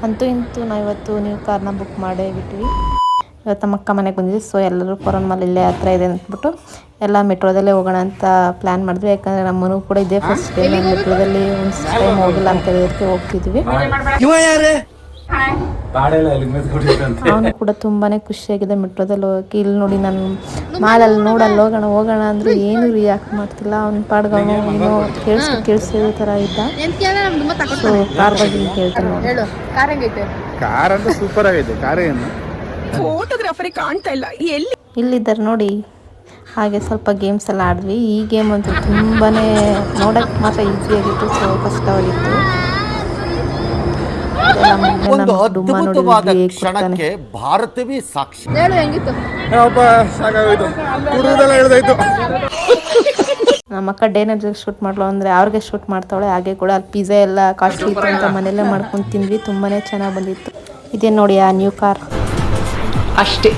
ಅಂತೂ ಇಂತೂ ನಾವು ಇವತ್ತು ನ್ಯೂ ಕಾರ್ನ ಬುಕ್ ಮಾಡೇ ಬಿಟ್ವಿ. ಇವತ್ತು ನಮ್ಮ ಅಕ್ಕ ಮನೆಗೆ ಬಂದಿದ್ವಿ. ಸೊ ಎಲ್ಲರೂ ಕೊರೋನ್ ಮಾಲ್ ಇಲ್ಲೇ ಹತ್ರ ಇದೆ ಅಂದ್ಬಿಟ್ಟು ಎಲ್ಲ ಮೆಟ್ರೋದಲ್ಲೇ ಹೋಗೋಣ ಅಂತ ಪ್ಲ್ಯಾನ್ ಮಾಡಿದ್ವಿ. ಯಾಕಂದರೆ ನಮ್ಮ ಮನೆಗೂ ಕೂಡ ಇದೇ ಫಸ್ಟ್ ಟೈಮ್ ನಾನು ಮೆಟ್ರೋದಲ್ಲಿ ಒಂದು ಟೈಮ್ ಹೋಗಿಲ್ಲ ಅಂತ ಹೇಳೋದಕ್ಕೆ ಹೋಗ್ತಿದ್ವಿ. ಅವನು ಕೂಡ ತುಂಬಾ ಖುಷಿಯಾಗಿದೆ ಮೆಟ್ರೋದಲ್ಲಿ ಹೋಗೋಕ್ಕೆ. ಇಲ್ಲಿ ನೋಡಿ ನಾನು ಮಾಲಲ್ಲಿ ನೋಡಲ್ಲಿ ಹೋಗೋಣ ಅಂದರೆ ಏನೂ ರಿಯಾಕ್ಟ್ ಮಾಡ್ತಿಲ್ಲ. ಅವ್ನ ಪಾಡ್ಗೆ ಅವನು ಏನೋ ಕೇಳಿಸಿರೋ ಥರ ಇದ್ದ. ಸೊ ಕಾರ್ ಬಗ್ಗೆ ಕೇಳ್ತಾನೆ ನೋಡಿ. ಕಾರ್ ಅಂತ ಸೂಪರ್ ಆಗೈತೆ. ಕಾರ್ ಏನು ಫೋಟೋಗ್ರಾಫರಿ ಕಾಣ್ತಾ ಇಲ್ಲ ಎಲ್ಲಿ ಇಲ್ಲಿದ್ದಾರೆ ನೋಡಿ. ಹಾಗೆ ಸ್ವಲ್ಪ ಗೇಮ್ಸ್ ಎಲ್ಲ ಆಡಿದ್ವಿ. ಈ ಗೇಮ್ ಅಂತೂ ತುಂಬಾ ನೋಡೋಕ್ಕೆ ಮಾತ್ರ ಈಸಿಯಾಗಿತ್ತು, ಸೊ ಕಷ್ಟವಾಗಿತ್ತು. ಒಂದು ಅದ್ಭುತವಾದ ಕ್ಷಣಕ್ಕೆ ಭಾರತವೇ ಸಾಕ್ಷಿ. ನಮ್ಮ ಅಕ್ಕ ಡೇನರ್ ಶೂಟ್ ಮಾಡ್ಲೋ ಅಂದರೆ ಅವ್ರಿಗೆ ಶೂಟ್ ಮಾಡ್ತಾವಳೆ. ಹಾಗೆ ಕೂಡ ಅಲ್ಲಿ ಪಿಜ್ಜಾ ಎಲ್ಲ ಕಾಸ್ಟ್ಲಿ ಇತ್ತು ಅಂತ ಮನೆಯಲ್ಲೇ ಮಾಡ್ಕೊಂಡು ತಿಂದ್ವಿ. ತುಂಬಾ ಚೆನ್ನಾಗಿ ಬಂದಿತ್ತು. ಇದೇ ನೋಡಿ ಆ ನ್ಯೂ ಕಾರ್ ಅಷ್ಟೇ.